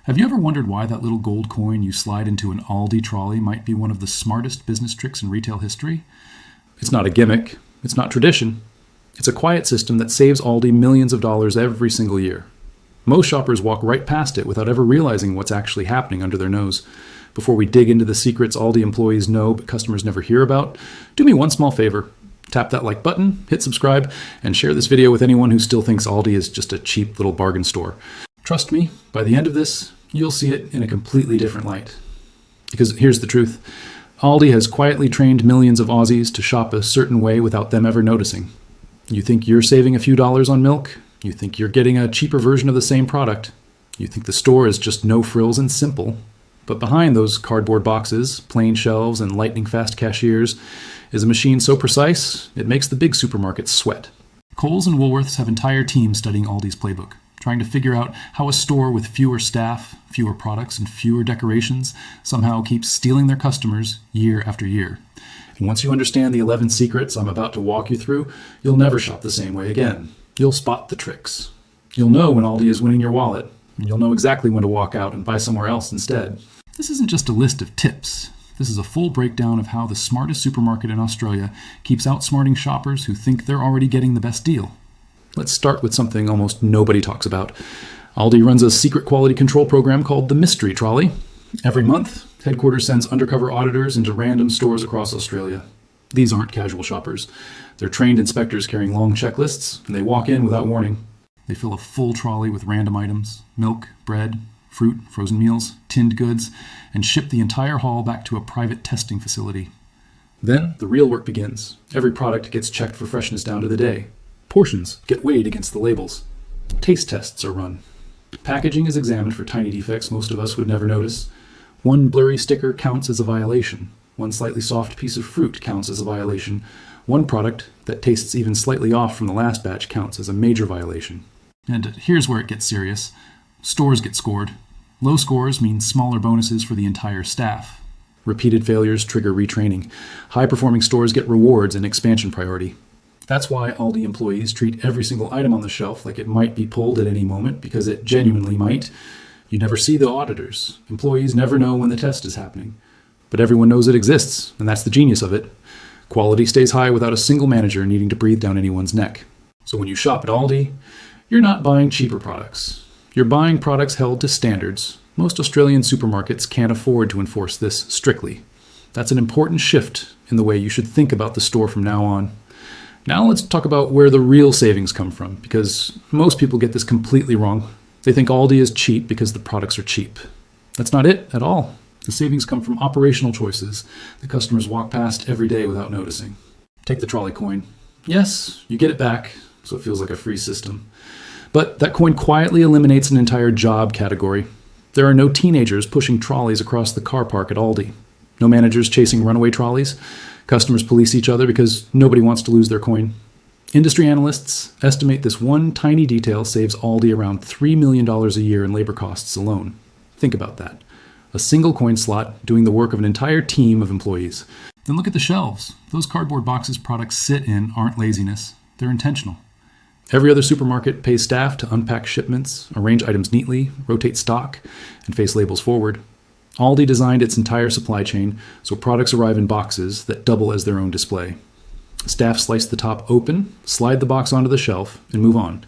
Have you ever wondered why that little gold coin you slide into an Aldi trolley might be one of the smartest business tricks in retail history? It's not a gimmick. It's not tradition. It's a quiet system that saves Aldi millions of dollars every single year. Most shoppers walk right past it without ever realizing what's actually happening under their nose. Before we dig into the secrets Aldi employees know but customers never hear about, do me one small favor. Tap that like button, hit subscribe, and share this video with anyone who still thinks Aldi is just a cheap little bargain store. Trust me, by the end of this, you'll see it in a completely different light. Because here's the truth. Aldi has quietly trained millions of Aussies to shop a certain way without them ever noticing. You think you're saving a few dollars on milk? You think you're getting a cheaper version of the same product? You think the store is just no frills and simple? But behind those cardboard boxes, plain shelves, and lightning-fast cashiers is a machine so precise, it makes the big supermarkets sweat. Coles and Woolworths have entire teams studying Aldi's playbook, trying to figure out how a store with fewer staff, fewer products, and fewer decorations somehow keeps stealing their customers year after year. And once you understand the 11 secrets I'm about to walk you through, you'll never shop the same way again. You'll spot the tricks. You'll know when Aldi is winning your wallet, and you'll know exactly when to walk out and buy somewhere else instead. This isn't just a list of tips. This is a full breakdown of how the smartest supermarket in Australia keeps outsmarting shoppers who think they're already getting the best deal. Let's start with something almost nobody talks about. Aldi runs a secret quality control program called the Mystery Trolley. Every month, headquarters sends undercover auditors into random stores across Australia. These aren't casual shoppers. They're trained inspectors carrying long checklists, and they walk in without warning. They fill a full trolley with random items, milk, bread, fruit, frozen meals, tinned goods, and ship the entire haul back to a private testing facility. Then the real work begins. Every product gets checked for freshness down to the day. Portions get weighed against the labels. Taste tests are run. Packaging is examined for tiny defects most of us would never notice. One blurry sticker counts as a violation. One slightly soft piece of fruit counts as a violation. One product that tastes even slightly off from the last batch counts as a major violation. And here's where it gets serious. Stores get scored. Low scores mean smaller bonuses for the entire staff. Repeated failures trigger retraining. High-performing stores get rewards and expansion priority. That's why Aldi employees treat every single item on the shelf like it might be pulled at any moment, because it genuinely might. You never see the auditors. Employees never know when the test is happening. But everyone knows it exists, and that's the genius of it. Quality stays high without a single manager needing to breathe down anyone's neck. So when you shop at Aldi, you're not buying cheaper products. You're buying products held to standards. Most Australian supermarkets can't afford to enforce this strictly. That's an important shift in the way you should think about the store from now on. Now let's talk about where the real savings come from, because most people get this completely wrong. They think Aldi is cheap because the products are cheap. That's not it at all. The savings come from operational choices that customers walk past every day without noticing. Take the trolley coin. Yes, you get it back, so it feels like a free system. But that coin quietly eliminates an entire job category. There are no teenagers pushing trolleys across the car park at Aldi. No managers chasing runaway trolleys. Customers police each other because nobody wants to lose their coin. Industry analysts estimate this one tiny detail saves Aldi around $3 million a year in labor costs alone. Think about that. A single coin slot doing the work of an entire team of employees. Then look at the shelves. Those cardboard boxes products sit in aren't laziness. They're intentional. Every other supermarket pays staff to unpack shipments, arrange items neatly, rotate stock, and face labels forward. Aldi designed its entire supply chain so products arrive in boxes that double as their own display. Staff slice the top open, slide the box onto the shelf, and move on.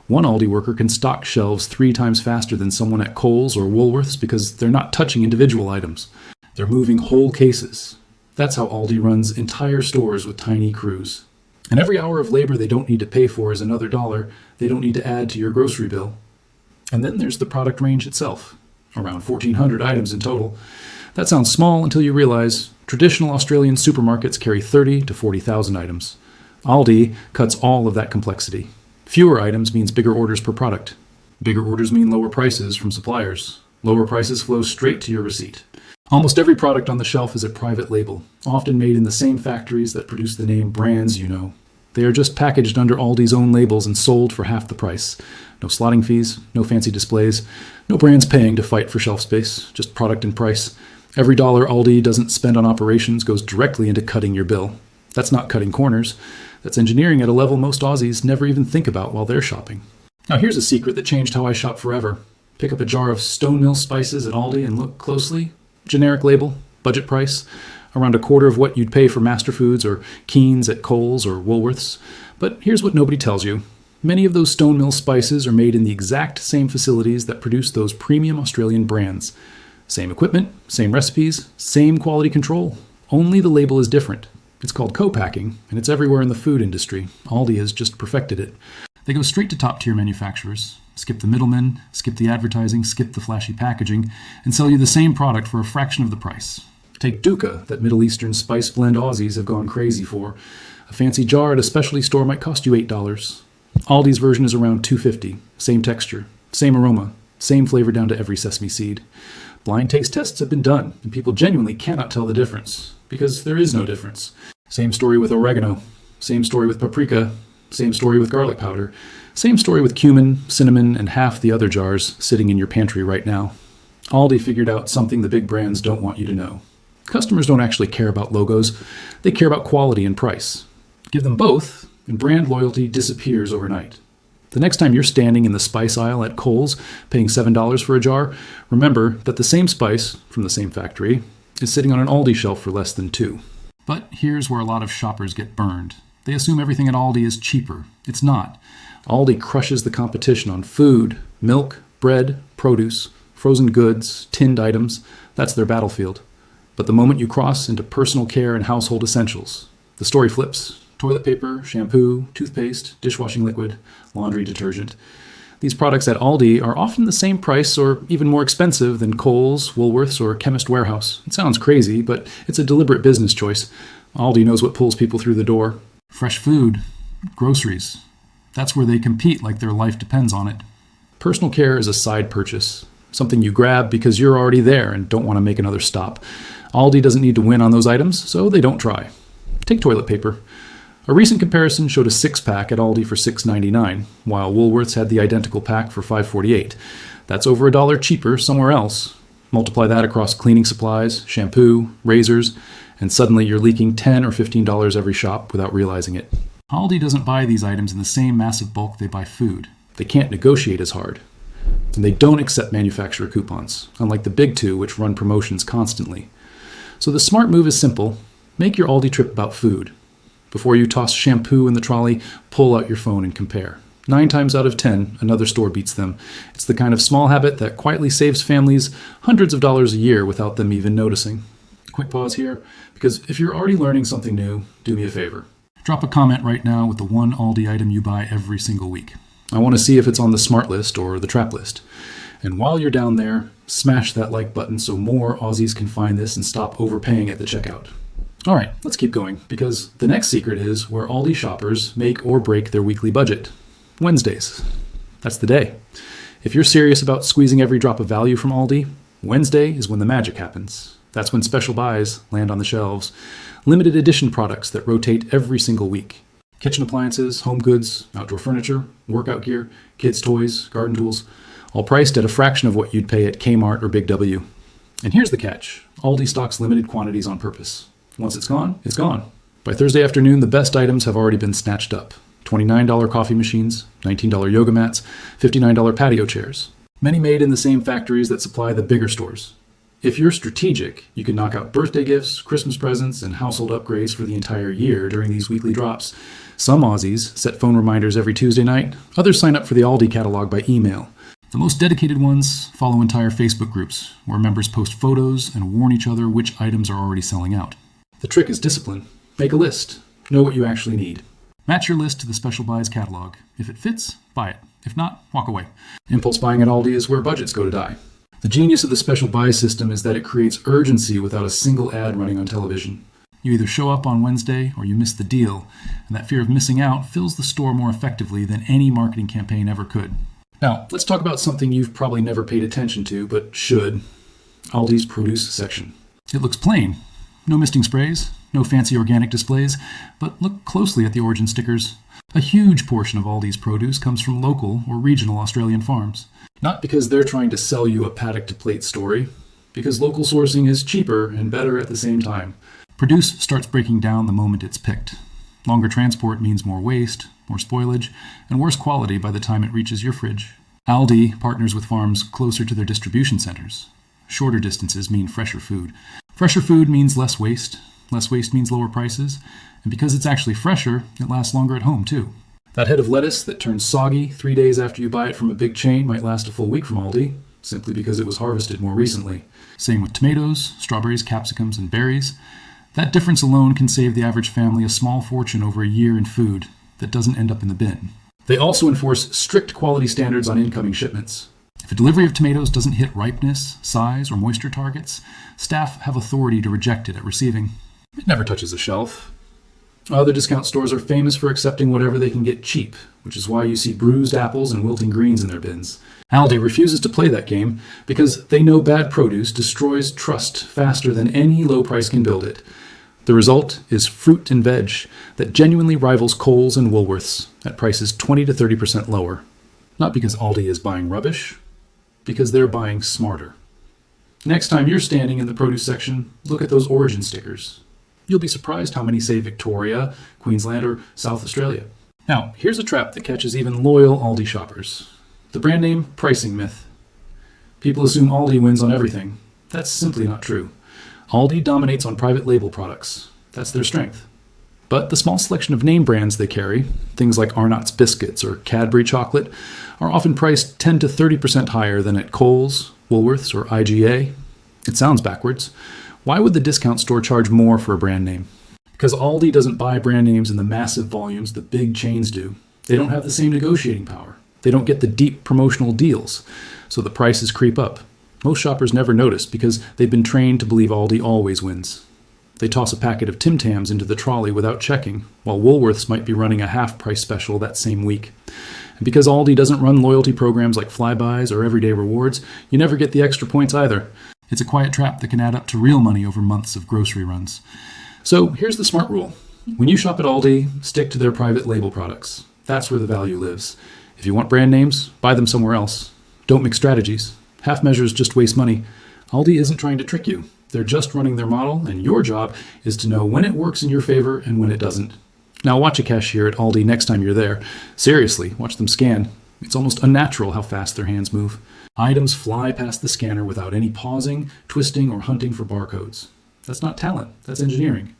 One Aldi worker can stock shelves 3 times faster than someone at Coles or Woolworths because they're not touching individual items. They're moving whole cases. That's how Aldi runs entire stores with tiny crews. And every hour of labor they don't need to pay for is another dollar they don't need to add to your grocery bill. And then there's the product range itself. Around 1,400 items in total. That sounds small until you realize traditional Australian supermarkets carry 30 to 40,000 items. Aldi cuts all of that complexity. Fewer items means bigger orders per product. Bigger orders mean lower prices from suppliers. Lower prices flow straight to your receipt. Almost every product on the shelf is a private label, often made in the same factories that produce the name brands you know. They are just packaged under Aldi's own labels and sold for half the price. No slotting fees, no fancy displays, no brands paying to fight for shelf space, just product and price. Every dollar Aldi doesn't spend on operations goes directly into cutting your bill. That's not cutting corners. That's engineering at a level most Aussies never even think about while they're shopping. Now here's a secret that changed how I shop forever. Pick up a jar of stone mill spices at Aldi and look closely. Generic label, budget price, around a quarter of what you'd pay for Master Foods or Keen's at Coles or Woolworths. But here's what nobody tells you. Many of those stone mill spices are made in the exact same facilities that produce those premium Australian brands. Same equipment, same recipes, same quality control. Only the label is different. It's called co-packing, and it's everywhere in the food industry. Aldi has just perfected it. They go straight to top-tier manufacturers, skip the middlemen, skip the advertising, skip the flashy packaging, and sell you the same product for a fraction of the price. Take Dukkha, that Middle Eastern spice blend Aussies have gone crazy for. A fancy jar at a specialty store might cost you $8. Aldi's version is around $2.50. Same texture, same aroma, same flavor down to every sesame seed. Blind taste tests have been done, and people genuinely cannot tell the difference, because there is no difference. Same story with oregano, same story with paprika, same story with garlic powder, same story with cumin, cinnamon, and half the other jars sitting in your pantry right now. Aldi figured out something the big brands don't want you to know. Customers don't actually care about logos, they care about quality and price. Give them both, and brand loyalty disappears overnight. The next time you're standing in the spice aisle at Coles, paying $7 for a jar, remember that the same spice, from the same factory, is sitting on an Aldi shelf for less than $2. But here's where a lot of shoppers get burned. They assume everything at Aldi is cheaper. It's not. Aldi crushes the competition on food, milk, bread, produce, frozen goods, tinned items. That's their battlefield. But the moment you cross into personal care and household essentials, the story flips. Toilet paper, shampoo, toothpaste, dishwashing liquid, laundry detergent. These products at Aldi are often the same price or even more expensive than Coles, Woolworths, or Chemist Warehouse. It sounds crazy, but it's a deliberate business choice. Aldi knows what pulls people through the door. Fresh food, groceries. That's where they compete like their life depends on it. Personal care is a side purchase, something you grab because you're already there and don't want to make another stop. Aldi doesn't need to win on those items, so they don't try. Take toilet paper. A recent comparison showed a 6-pack at Aldi for $6.99, while Woolworths had the identical pack for $5.48. That's over $1 cheaper somewhere else. Multiply that across cleaning supplies, shampoo, razors, and suddenly you're leaking $10 or $15 every shop without realizing it. Aldi doesn't buy these items in the same massive bulk they buy food. They can't negotiate as hard. And they don't accept manufacturer coupons, unlike the big two which run promotions constantly. So the smart move is simple. Make your Aldi trip about food. Before you toss shampoo in the trolley, pull out your phone and compare. 9 times out of 10, another store beats them. It's the kind of small habit that quietly saves families hundreds of dollars a year without them even noticing. Quick pause here, because if you're already learning something new, do me a favor. Drop a comment right now with the one Aldi item you buy every single week. I want to see if it's on the smart list or the trap list. And while you're down there, smash that like button so more Aussies can find this and stop overpaying at the checkout. All right, let's keep going, because the next secret is where Aldi shoppers make or break their weekly budget. Wednesdays. That's the day. If you're serious about squeezing every drop of value from Aldi, Wednesday is when the magic happens. That's when special buys land on the shelves. Limited edition products that rotate every single week. Kitchen appliances, home goods, outdoor furniture, workout gear, kids' toys, garden tools, all priced at a fraction of what you'd pay at Kmart or Big W. And here's the catch. Aldi stocks limited quantities on purpose. Once it's gone, it's gone. By Thursday afternoon, the best items have already been snatched up. $29 coffee machines, $19 yoga mats, $59 patio chairs. Many made in the same factories that supply the bigger stores. If you're strategic, you can knock out birthday gifts, Christmas presents, and household upgrades for the entire year during these weekly drops. Some Aussies set phone reminders every Tuesday night. Others sign up for the Aldi catalog by email. The most dedicated ones follow entire Facebook groups, where members post photos and warn each other which items are already selling out. The trick is discipline. Make a list. Know what you actually need. Match your list to the Special Buys catalog. If it fits, buy it. If not, walk away. Impulse buying at Aldi is where budgets go to die. The genius of the Special Buys system is that it creates urgency without a single ad running on television. You either show up on Wednesday or you miss the deal, and that fear of missing out fills the store more effectively than any marketing campaign ever could. Now, let's talk about something you've probably never paid attention to, but should. Aldi's produce section. It looks plain. No misting sprays, no fancy organic displays, but look closely at the origin stickers. A huge portion of Aldi's produce comes from local or regional Australian farms. Not because they're trying to sell you a paddock-to-plate story, because local sourcing is cheaper and better at the same time. Produce starts breaking down the moment it's picked. Longer transport means more waste, more spoilage, and worse quality by the time it reaches your fridge. Aldi partners with farms closer to their distribution centers. Shorter distances mean fresher food. Fresher food means less waste. Less waste means lower prices. And because it's actually fresher, it lasts longer at home, too. That head of lettuce that turns soggy 3 days after you buy it from a big chain might last a full week from Aldi, simply because it was harvested more recently. Same with tomatoes, strawberries, capsicums, and berries. That difference alone can save the average family a small fortune over a year in food that doesn't end up in the bin. They also enforce strict quality standards on incoming shipments. If a delivery of tomatoes doesn't hit ripeness, size, or moisture targets, staff have authority to reject it at receiving. It never touches a shelf. Other discount stores are famous for accepting whatever they can get cheap, which is why you see bruised apples and wilting greens in their bins. Aldi refuses to play that game because they know bad produce destroys trust faster than any low price can build it. The result is fruit and veg that genuinely rivals Coles and Woolworths at prices 20 to 30% lower. Not because Aldi is buying rubbish, because they're buying smarter. Next time you're standing in the produce section, look at those origin stickers. You'll be surprised how many say Victoria, Queensland, or South Australia. Now, here's a trap that catches even loyal Aldi shoppers. The brand name pricing myth. People assume Aldi wins on everything. That's simply not true. Aldi dominates on private label products. That's their strength. But the small selection of name brands they carry, things like Arnott's biscuits or Cadbury chocolate, are often priced 10 to 30% higher than at Coles, Woolworths, or IGA. It sounds backwards. Why would the discount store charge more for a brand name? Because Aldi doesn't buy brand names in the massive volumes the big chains do. They don't have the same negotiating power. They don't get the deep promotional deals, so the prices creep up. Most shoppers never notice because they've been trained to believe Aldi always wins. They toss a packet of Tim Tams into the trolley without checking, while Woolworths might be running a half-price special that same week. And because Aldi doesn't run loyalty programs like Flybuys or Everyday Rewards, you never get the extra points either. It's a quiet trap that can add up to real money over months of grocery runs. So here's the smart rule. When you shop at Aldi, stick to their private label products. That's where the value lives. If you want brand names, buy them somewhere else. Don't mix strategies. Half measures just waste money. Aldi isn't trying to trick you. They're just running their model, and your job is to know when it works in your favor and when it doesn't. Now watch a cashier at Aldi next time you're there. Seriously, watch them scan. It's almost unnatural how fast their hands move. Items fly past the scanner without any pausing, twisting, or hunting for barcodes. That's not talent, that's engineering.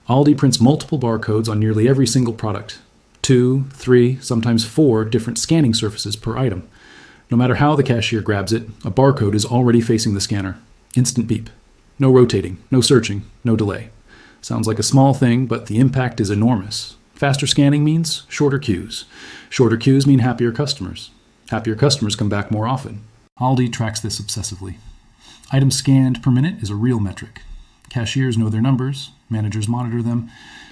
Aldi prints multiple barcodes on nearly every single product. 2, 3, sometimes 4 different scanning surfaces per item. No matter how the cashier grabs it, a barcode is already facing the scanner. Instant beep. No rotating, no searching, no delay. Sounds like a small thing, but the impact is enormous. Faster scanning means shorter queues. Shorter queues mean happier customers. Happier customers come back more often. Aldi tracks this obsessively. Items scanned per minute is a real metric. Cashiers know their numbers, managers monitor them,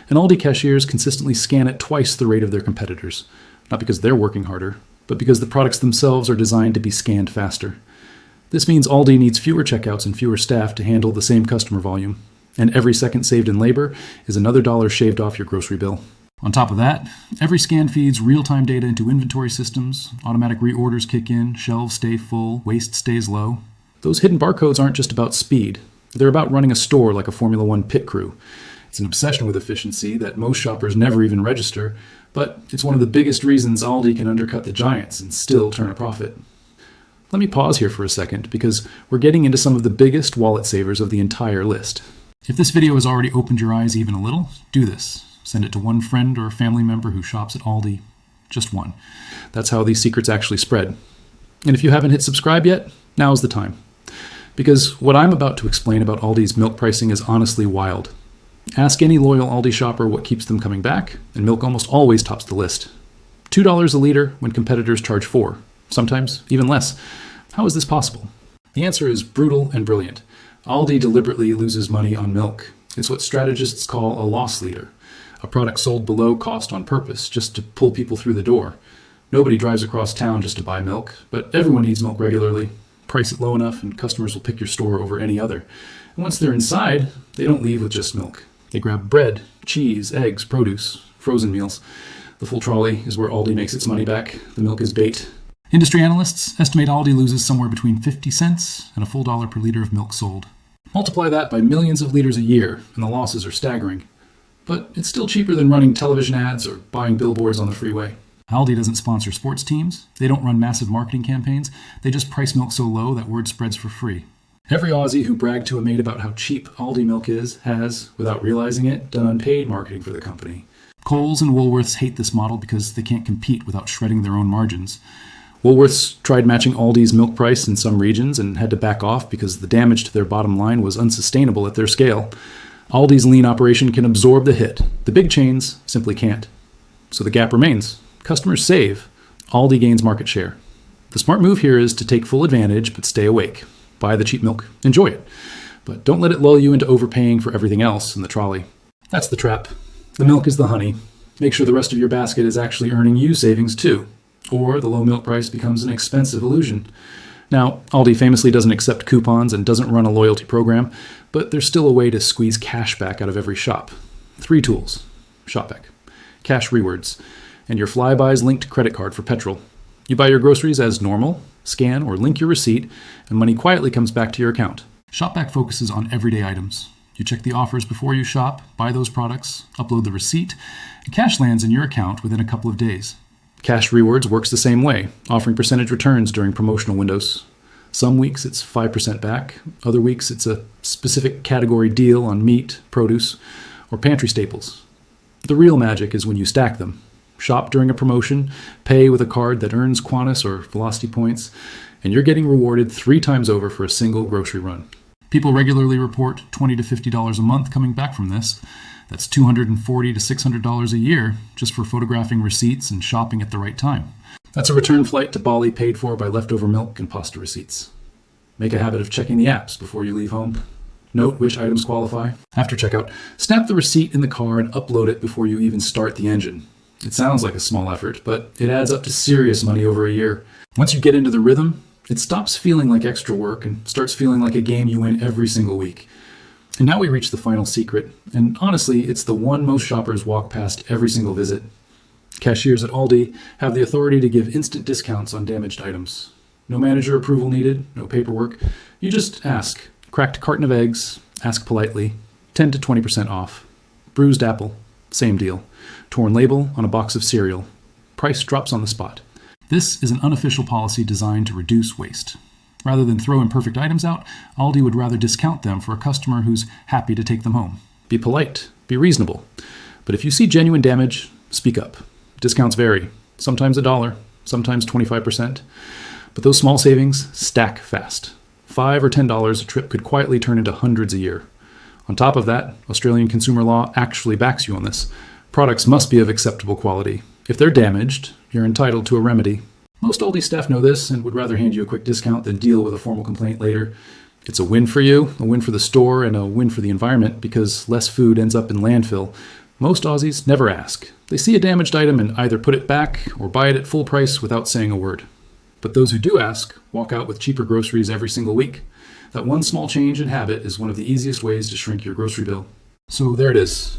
and Aldi cashiers consistently scan at twice the rate of their competitors. Not because they're working harder, but because the products themselves are designed to be scanned faster. This means Aldi needs fewer checkouts and fewer staff to handle the same customer volume, and every second saved in labor is another dollar shaved off your grocery bill. On top of that, every scan feeds real-time data into inventory systems, automatic reorders kick in, shelves stay full, waste stays low. Those hidden barcodes aren't just about speed. They're about running a store like a Formula One pit crew. It's an obsession with efficiency that most shoppers never even register, but it's one of the biggest reasons Aldi can undercut the giants and still turn a profit. Let me pause here for a second because we're getting into some of the biggest wallet savers of the entire list. If this video has already opened your eyes even a little, do this. Send it to one friend or family member who shops at Aldi. Just one. That's how these secrets actually spread. And if you haven't hit subscribe yet, now's the time. Because what I'm about to explain about Aldi's milk pricing is honestly wild. Ask any loyal Aldi shopper what keeps them coming back, and milk almost always tops the list. $2 a liter when competitors charge $4, sometimes even less. How is this possible? The answer is brutal and brilliant. Aldi deliberately loses money on milk. It's what strategists call a loss leader. A product sold below cost on purpose, just to pull people through the door. Nobody drives across town just to buy milk, but everyone needs milk regularly. Price it low enough and customers will pick your store over any other. And once they're inside, they don't leave with just milk. They grab bread, cheese, eggs, produce, frozen meals. The full trolley is where Aldi makes its money back. The milk is bait. Industry analysts estimate Aldi loses somewhere between 50 cents and a full dollar per liter of milk sold. Multiply that by millions of liters a year, and the losses are staggering. But it's still cheaper than running television ads or buying billboards on the freeway. Aldi doesn't sponsor sports teams. They don't run massive marketing campaigns. They just price milk so low that word spreads for free. Every Aussie who bragged to a mate about how cheap Aldi milk is has, without realizing it, done paid marketing for the company. Coles and Woolworths hate this model because they can't compete without shredding their own margins. Woolworths tried matching Aldi's milk price in some regions and had to back off because the damage to their bottom line was unsustainable at their scale. Aldi's lean operation can absorb the hit. The big chains simply can't. So the gap remains. Customers save. Aldi gains market share. The smart move here is to take full advantage but stay awake. Buy the cheap milk. Enjoy it. But don't let it lull you into overpaying for everything else in the trolley. That's the trap. The milk is the honey. Make sure the rest of your basket is actually earning you savings too. Or the low milk price becomes an expensive illusion. Now, Aldi famously doesn't accept coupons and doesn't run a loyalty program, but there's still a way to squeeze cash back out of every shop. 3 tools. Shopback, cash rewards, and your Flybuys linked credit card for petrol. You buy your groceries as normal, scan or link your receipt, and money quietly comes back to your account. Shopback focuses on everyday items. You check the offers before you shop, buy those products, upload the receipt, and cash lands in your account within a couple of days. Cash Rewards works the same way, offering percentage returns during promotional windows. Some weeks it's 5% back, other weeks it's a specific category deal on meat, produce, or pantry staples. The real magic is when you stack them. Shop during a promotion, pay with a card that earns Qantas or Velocity points, and you're getting rewarded 3 times over for a single grocery run. People regularly report $20 to $50 a month coming back from this. That's $240 to $600 a year just for photographing receipts and shopping at the right time. That's a return flight to Bali paid for by leftover milk and pasta receipts. Make a habit of checking the apps before you leave home. Note which items qualify. After checkout, snap the receipt in the car and upload it before you even start the engine. It sounds like a small effort, but it adds up to serious money over a year. Once you get into the rhythm, it stops feeling like extra work and starts feeling like a game you win every single week. And now we reach the final secret, and honestly, it's the one most shoppers walk past every single visit. Cashiers at Aldi have the authority to give instant discounts on damaged items. No manager approval needed, no paperwork. You just ask. Cracked carton of eggs, ask politely, 10 to 20% off. Bruised apple, same deal. Torn label on a box of cereal. Price drops on the spot. This is an unofficial policy designed to reduce waste. Rather than throw imperfect items out, Aldi would rather discount them for a customer who's happy to take them home. Be polite, be reasonable. But if you see genuine damage, speak up. Discounts vary, sometimes $1, sometimes 25%. But those small savings stack fast. $5 or $10 a trip could quietly turn into hundreds a year. On top of that, Australian consumer law actually backs you on this. Products must be of acceptable quality. If they're damaged, you're entitled to a remedy. Most Aldi staff know this and would rather hand you a quick discount than deal with a formal complaint later. It's a win for you, a win for the store, and a win for the environment because less food ends up in landfill. Most Aussies never ask. They see a damaged item and either put it back or buy it at full price without saying a word. But those who do ask walk out with cheaper groceries every single week. That one small change in habit is one of the easiest ways to shrink your grocery bill. So there it is.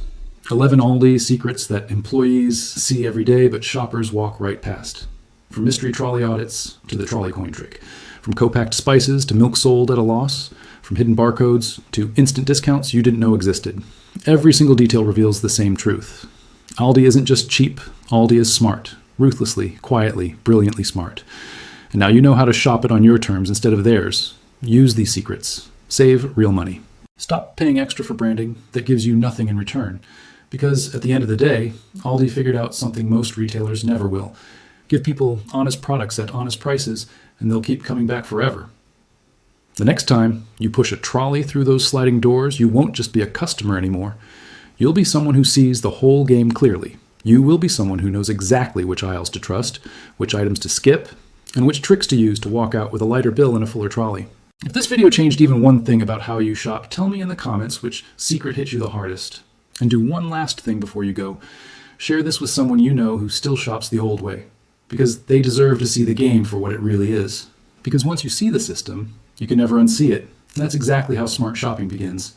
11 Aldi secrets that employees see every day but shoppers walk right past. From mystery trolley audits to the trolley coin trick. From co-packed spices to milk sold at a loss. From hidden barcodes to instant discounts you didn't know existed. Every single detail reveals the same truth. Aldi isn't just cheap. Aldi is smart. Ruthlessly, quietly, brilliantly smart. And now you know how to shop it on your terms instead of theirs. Use these secrets. Save real money. Stop paying extra for branding that gives you nothing in return. Because at the end of the day, Aldi figured out something most retailers never will. Give people honest products at honest prices, and they'll keep coming back forever. The next time you push a trolley through those sliding doors, you won't just be a customer anymore. You'll be someone who sees the whole game clearly. You will be someone who knows exactly which aisles to trust, which items to skip, and which tricks to use to walk out with a lighter bill and a fuller trolley. If this video changed even one thing about how you shop, tell me in the comments which secret hit you the hardest. And do one last thing before you go. Share this with someone you know who still shops the old way. Because they deserve to see the game for what it really is. Because once you see the system, you can never unsee it. And that's exactly how smart shopping begins.